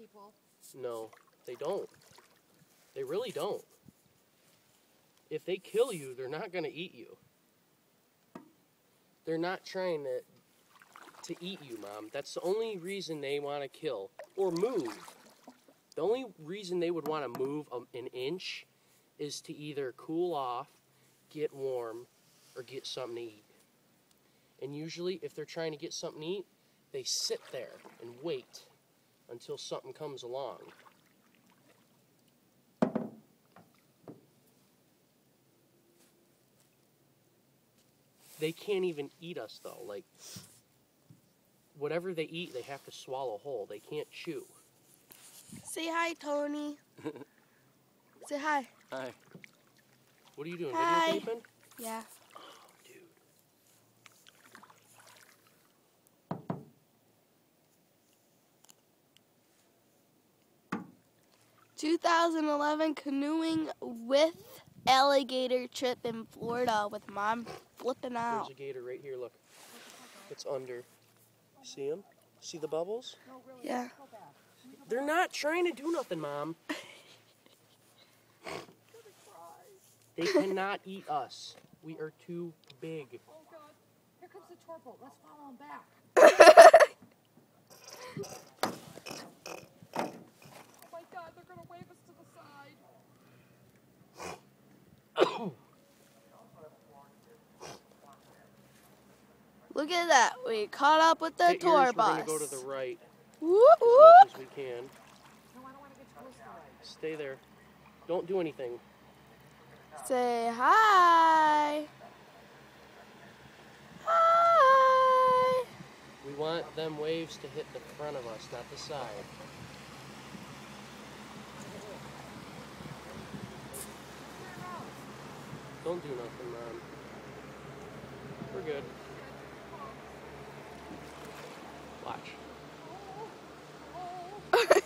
people. No, they don't. They really don't. If they kill you, they're not going to eat you. They're not trying to eat you, Mom. That's the only reason they want to kill or move. The only reason they would want to move an inch is to either cool off, get warm, or get something to eat. And usually, if they're trying to get something to eat, they sit there and wait until something comes along. They can't even eat us, though. Like, whatever they eat, they have to swallow whole. They can't chew. Say hi, Tony. Say hi. Hi. What are you doing? Hi. Videotaping? Yeah. Oh, dude. 2011 canoeing with alligator trip in Florida with Mom flipping out. There's a gator right here, look. It's under. See him? See the bubbles? Yeah. They're not trying to do nothing, Mom. They cannot eat us. We are too big. Oh, God. Here comes the torpo. Let's follow him back. Oh, my God. They're going to wave us to the side. Look at that. We caught up with the tour We're bus. going to go to the right Woo as woo. much as we can. No, I don't want to get close to right. Stay there. Don't do anything. Say hi. Hi. We want them waves to hit the front of us, not the side. Don't do nothing, Mom. We're good. Watch. Okay.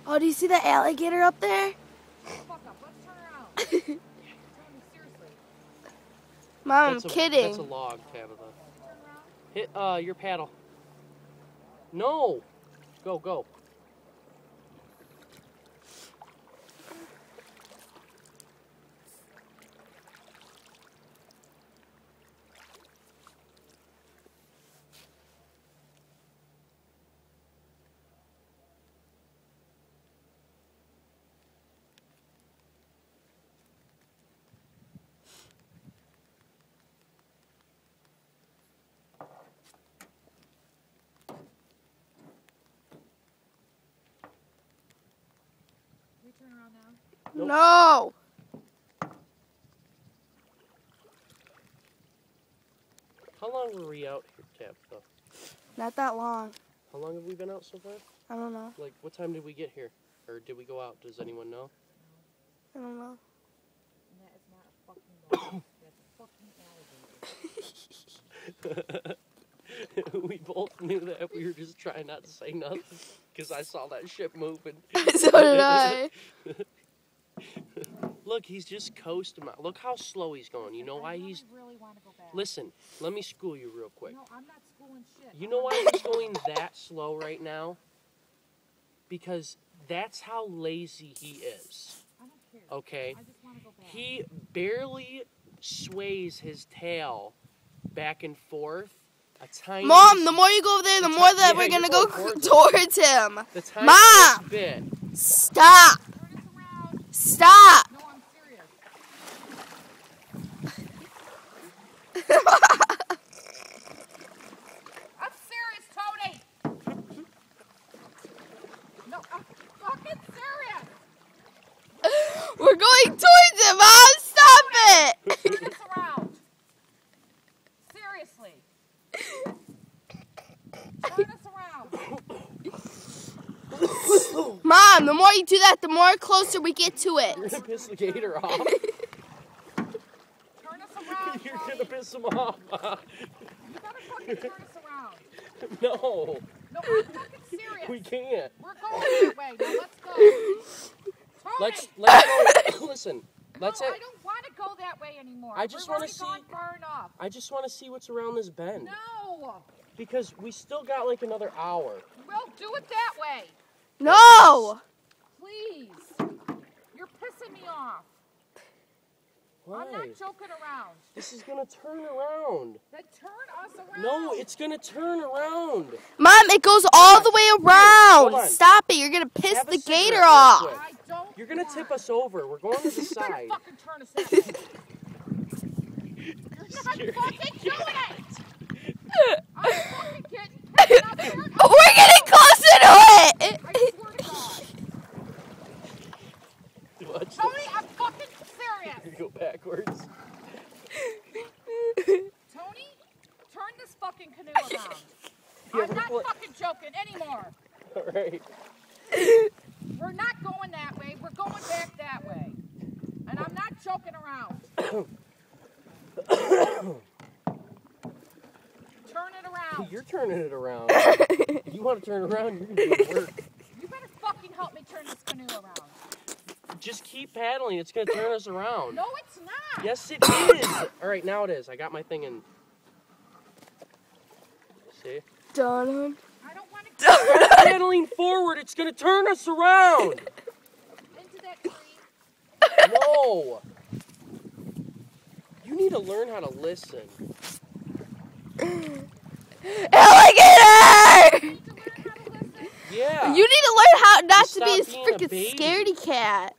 Oh, do you see that alligator up there? Fuck up. Let's turn around. Tony, seriously. Mom, I'm That's kidding. That's a log, Tabitha. Turn around. Hit your paddle. No! Go, go. Can we turn around now? Nope. No. How long were we out here, Tabitha? Not that long. How long have we been out so far? I don't know. Like, what time did we get here? Or did we go out? Does anyone know? I don't know. And that is not a fucking dog. That's a fucking alligator. We both knew that. We were just trying not to say nothing because I saw that ship moving. So did I. Look, he's just coasting. Look how slow he's going. You know why he's... I really want to go back. Listen, let me school you real quick. No, I'm not schooling shit. You know why he's going that slow right now? Because that's how lazy he is. I don't care. Okay? I just want to go back. He barely sways his tail back and forth. A tiny... Mom, the more you go over there, the more that we're going to go towards him. The Mom! tiniest bit. Stop. Turn us around. Stop. No, I'm serious. I'm serious, Tony. No, I'm fucking serious. We're going towards him, Mom. Stop it. Turn us around. Seriously. Turn us around. Mom, the more you do that, the more closer we get to it. You're going to piss the gator off. Turn us around, You're Tony. going to piss him off. You gotta fucking turn us around. No. No, I'm fucking serious. We can't. We're going that way. Now let's go. Tony. Let's go. Listen. Let's. No, I don't want to go that way anymore. I just want wanna to see- gone far enough. I just want to see what's around this bend. No. Because we still got like another hour. Well, do it that way. No! Please. You're pissing me off. Why? I'm not joking around. This is gonna turn around. Then turn us around. No, it's gonna turn around. Mom, it goes all the way Hold around. on. Stop it. You're going to piss Have a the cigarette gator real off. quick. I don't You're gonna want- tip us over. We're going to the You better side. fucking turn us that way. You're not fucking doing it. I'm fucking kidding. We're getting closer to it. I swear to God. Watch Tony, I'm fucking serious. this. Go backwards. Tony, turn this fucking canoe around. Yeah, I'm not we're fucking joking anymore. All right. We're not going that way. We're going back that way. And I'm not joking around. Turn it around. You're turning it around. You want to turn around? You're gonna do work. You better fucking help me turn this canoe around. Just keep paddling. It's gonna turn us around. No, it's not. Yes, it is. All right, now it is. I got my thing in. See? Dun, I don't want to dun. get Paddling forward. It's gonna turn us around. into that tree. No. You need to learn how to listen. Alligator! You need to learn how to listen. Yeah. You need to learn how not to Stop be a being a freaking baby. scaredy cat.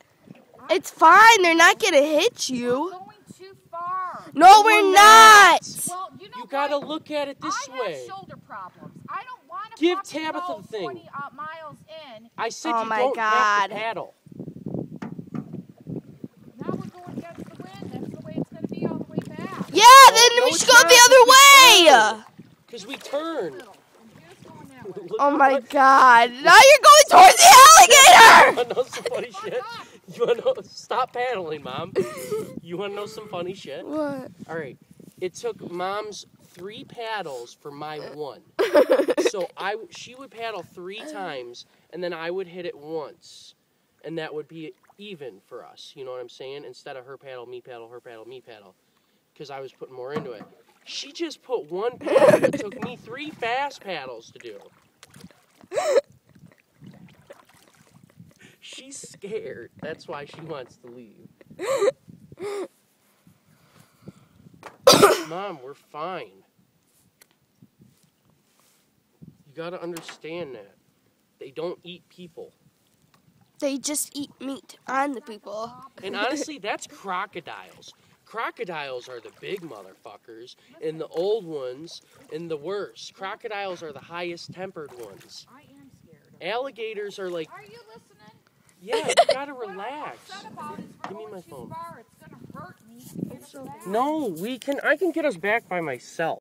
It's fine. They're not going to hit We're you. going too far. No, we're not. Well, you know You gotta what? look at it this I way. have shoulder problems. I don't want to Give fucking Tabitha go the thing. 20 miles in. I said Oh you my don't have God. to paddle. Now we're going against the wind. That's the way it's going to be all the way back. Yeah, then No, we it's should go not, the because other way. Because we turn. Little. And here's going that way. Look Oh at my what- God. Now you're going towards the alligator. You wanna know some funny shit? You wanna know? Stop paddling, Mom. You wanna know some funny shit? What? All right. It took Mom's 3 paddles for my 1. So she would paddle 3 times, and then I would hit it once, and that would be even for us. You know what I'm saying? Instead of her paddle, me paddle, her paddle, me paddle, because I was putting more into it. She just put 1 paddle. It took me 3 fast paddles to do. She's scared. That's why she wants to leave. Mom, we're fine. You gotta understand that. They don't eat people. They just eat meat on the people. And honestly, that's crocodiles. Crocodiles are the big motherfuckers, and the old ones, and the worst. Crocodiles are the highest tempered ones. I am scared. Alligators are like, Are you listening? yeah, you gotta What I'm relax. upset about is we're Give me going my too phone. far. It's going to hurt me to get us back. No, I can get us back by myself.